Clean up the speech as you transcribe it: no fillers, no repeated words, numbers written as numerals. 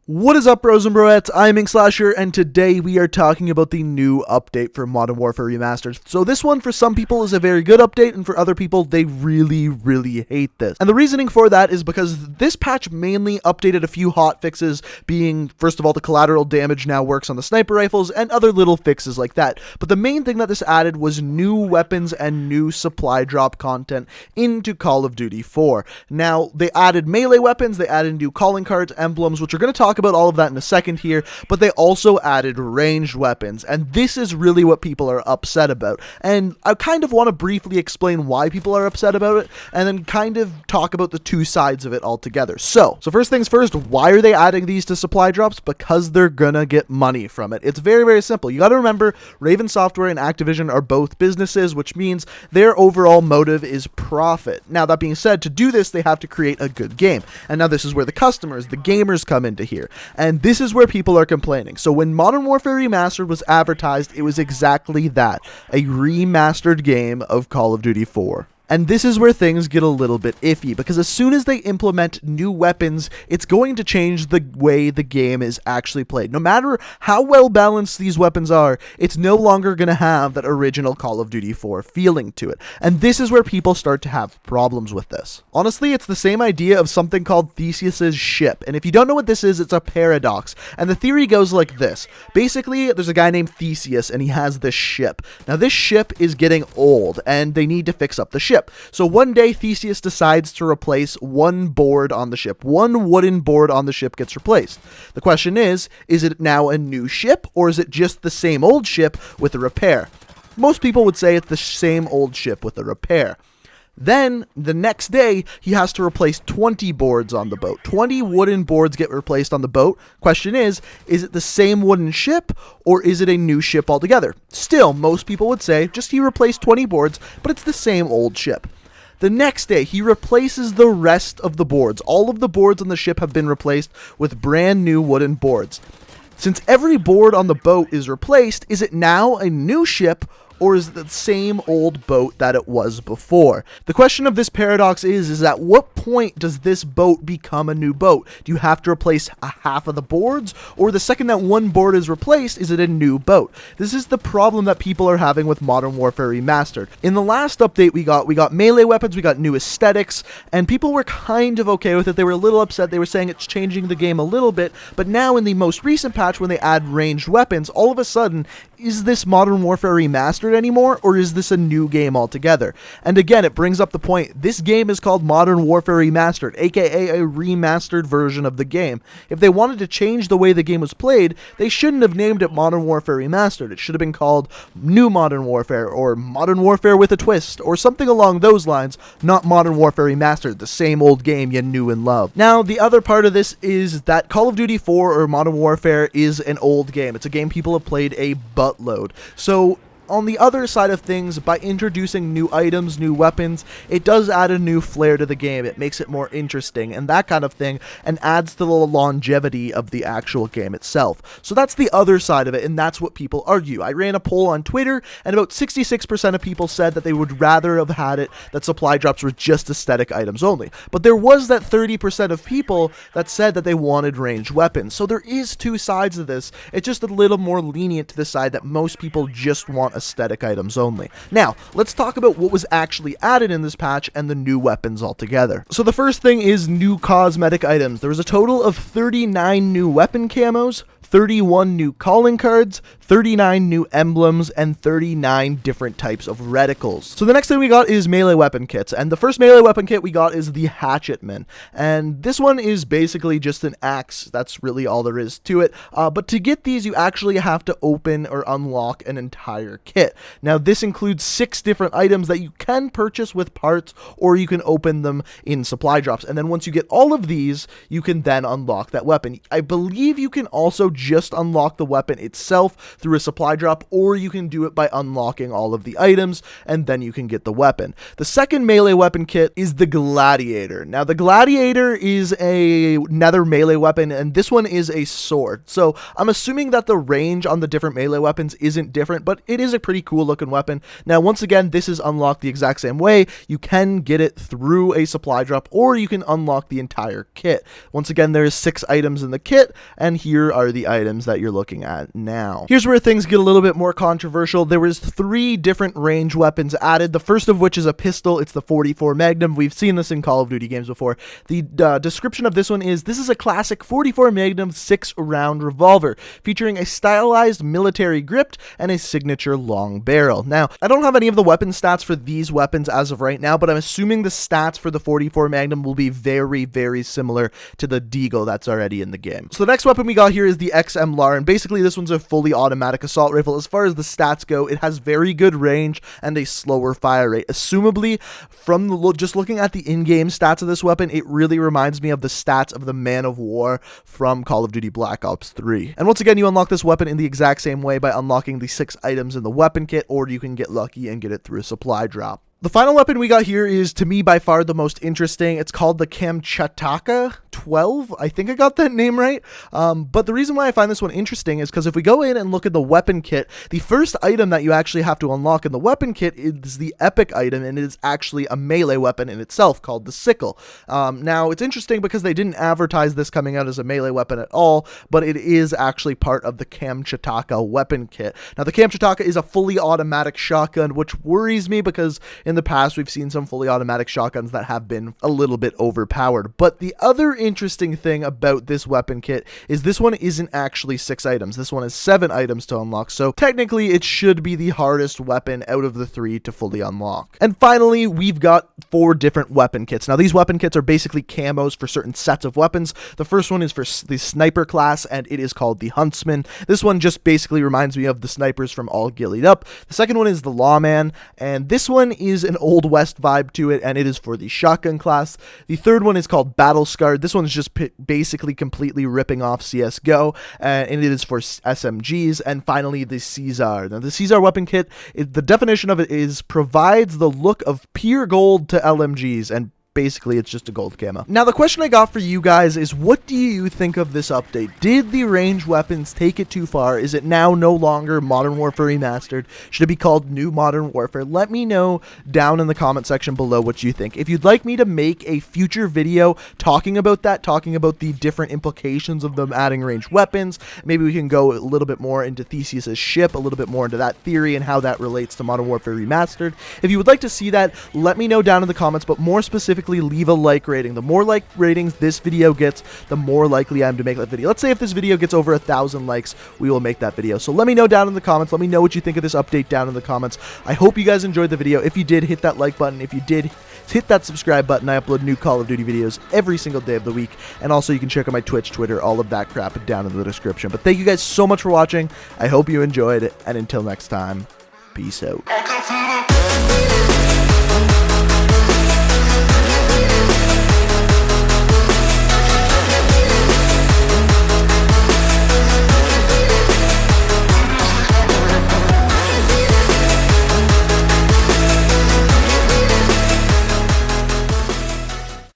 What is up, bros and broettes? I'm Inkslasher, and today we are talking about the new update for Modern Warfare Remastered. So this one, for some people, is a very good update, and for other people, they really hate this. And the reasoning for that is because this patch mainly updated a few hot fixes, being, first of all, the collateral damage now works on the sniper rifles, and other little fixes like that. But the main thing that this added was new weapons and new supply drop content into Call of Duty 4. Now, they added melee weapons, they added new calling cards, emblems, which we're going to talk about all of that in a second here, but they also added ranged weapons, and this is really what people are upset about. And I kind of want to briefly explain why people are upset about it, and then kind of talk about the two sides of it all together. So first things first, why are they adding these to supply drops? Because they're gonna get money from it. It's very simple. You gotta remember, Raven Software and Activision are both businesses, which means their overall motive is profit. Now, that being said, to do this, they have to create a good game. And now this is where the customers, the gamers, come into here. And this is where people are complaining. So when Modern Warfare Remastered was advertised, it was exactly that, a remastered game of Call of Duty 4. And this is where things get a little bit iffy, because as soon as they implement new weapons, it's going to change the way the game is actually played. No matter how well balanced these weapons are, it's no longer going to have that original Call of Duty 4 feeling to it. And this is where people start to have problems with this. Honestly, it's the same idea of something called Theseus's ship. And if you don't know what this is, it's a paradox. And the theory goes like this. Basically, there's a guy named Theseus, and he has this ship. Now, this ship is getting old, and they need to fix up the ship. So one day, Theseus decides to replace one board on the ship. One wooden board on the ship gets replaced. The question is it now a new ship, or is it just the same old ship with a repair? Most people would say it's the same old ship with a repair. Then, the next day, he has to replace 20 boards on the boat. 20 wooden boards get replaced on the boat. Question is it the same wooden ship, or is it a new ship altogether? Still, most people would say, just he replaced 20 boards, but it's the same old ship. The next day, he replaces the rest of the boards. All of the boards on the ship have been replaced with brand new wooden boards. Since every board on the boat is replaced, is it now a new ship, or is it the same old boat that it was before? The question of this paradox is at what point does this boat become a new boat? Do you have to replace a half of the boards? Or the second that one board is replaced, is it a new boat? This is the problem that people are having with Modern Warfare Remastered. In the last update we got melee weapons, we got new aesthetics, and people were kind of okay with it. They were a little upset. They were saying it's changing the game a little bit, but now in the most recent patch, when they add ranged weapons, all of a sudden, is this Modern Warfare Remastered anymore, or is this a new game altogether? And again, it brings up the point, this game is called Modern Warfare Remastered, aka a remastered version of the game. If they wanted to change the way the game was played, they shouldn't have named it Modern Warfare Remastered. It should have been called New Modern Warfare, or Modern Warfare with a Twist, or something along those lines, not Modern Warfare Remastered, the same old game you knew and loved. Now, the other part of this is that Call of Duty 4 or Modern Warfare is an old game. It's a game people have played a buttload. So, on the other side of things, by introducing new items, new weapons, it does add a new flair to the game. It makes it more interesting and that kind of thing, and adds to the longevity of the actual game itself. So that's the other side of it, and that's what people argue. I ran a poll on Twitter, and about 66% of people said that they would rather have had it that supply drops were just aesthetic items only. But there was that 30% of people that said that they wanted ranged weapons. So there is two sides of this. It's just a little more lenient to the side that most people just want aesthetic items only. Now, let's talk about what was actually added in this patch and the new weapons altogether. So the first thing is new cosmetic items. There was a total of 39 new weapon camos, 31 new calling cards, 39 new emblems, and 39 different types of reticles. So the next thing we got is melee weapon kits, and the first melee weapon kit we got is the Hatchetman, and this one is basically just an axe. That's really all there is to it, but to get these you actually have to open or unlock an entire kit. Now this includes 6 different items that you can purchase with parts, or you can open them in supply drops, and then once you get all of these, you can then unlock that weapon. I believe you can also just unlock the weapon itself through a supply drop, or you can do it by unlocking all of the items, and then you can get the weapon. The second melee weapon kit is the Gladiator. Now, the Gladiator is another melee weapon, and this one is a sword. So I'm assuming that the range on the different melee weapons isn't different, but it is a pretty cool looking weapon. Now, once again, this is unlocked the exact same way. You can get it through a supply drop, or you can unlock the entire kit. Once again, there's 6 items in the kit, and here are the items that you're looking at now. Here's where things get a little bit more controversial. There was 3 different range weapons added, the first of which is a pistol. It's the 44 Magnum. We've seen this in Call of Duty games before. The description of this one is, this is a classic 44 Magnum 6-round revolver, featuring a stylized military grip and a signature long barrel. Now, I don't have any of the weapon stats for these weapons as of right now, but I'm assuming the stats for the 44 Magnum will be very, very similar to the Deagle that's already in the game. So the next weapon we got here is the XM-LAR, and basically this one's a fully automatic assault rifle. As far as the stats go, it has very good range and a slower fire rate. Assumably, from just looking at the in-game stats of this weapon, it really reminds me of the stats of the Man of War from Call of Duty Black Ops 3. And once again, you unlock this weapon in the exact same way by unlocking the 6 items in the weapon kit, or you can get lucky and get it through a supply drop. The final weapon we got here is, to me, by far the most interesting. It's called the Kamchatka-12. I think I got that name right. But the reason why I find this one interesting is because if we go in and look at the weapon kit, the first item that you actually have to unlock in the weapon kit is the epic item, and it is actually a melee weapon in itself called the sickle. Now, it's interesting because they didn't advertise this coming out as a melee weapon at all, but it is actually part of the Kamchatka weapon kit. Now, the Kamchatka is a fully automatic shotgun, which worries me because in the past, we've seen some fully automatic shotguns that have been a little bit overpowered. But the other interesting thing about this weapon kit is this one isn't actually 6 items. This one is 7 items to unlock. So technically, it should be the hardest weapon out of the 3 to fully unlock. And finally, we've got 4 different weapon kits. Now, these weapon kits are basically camos for certain sets of weapons. The first one is for the sniper class, and it is called the Huntsman. This one just basically reminds me of the snipers from All Gillied Up. The second one is the Lawman, and this one is an Old West vibe to it, and it is for the shotgun class. The third one is called Battle Scarred. This one's just basically completely ripping off CSGO, and it is for SMGs. And finally, the Caesar. Now, the Caesar weapon kit, the definition of it is provides the look of pure gold to LMGs, and basically it's just a gold camo. Now, the question I got for you guys is, what do you think of this update? Did the ranged weapons take it too far? Is it now no longer Modern Warfare Remastered? Should it be called New Modern Warfare? Let me know down in the comment section below what you think. If you'd like me to make a future video talking about that, talking about the different implications of them adding ranged weapons, maybe we can go a little bit more into Theseus' ship, a little bit more into that theory and how that relates to Modern Warfare Remastered. If you would like to see that, let me know down in the comments, but more specifically, leave a like rating. The more like ratings this video gets, the more likely I am to make that video. Let's say if this video gets over 1,000 likes, we will make that video. So let me know down in the comments. Let me know what you think of this update down in the comments. I hope you guys enjoyed the video. If you did, hit that like button. If you did, hit that subscribe button. I upload new Call of Duty videos every single day of the week. And also, you can check out my Twitch, Twitter, all of that crap down in the description. But thank you guys so much for watching. I hope you enjoyed it. And until next time, peace out.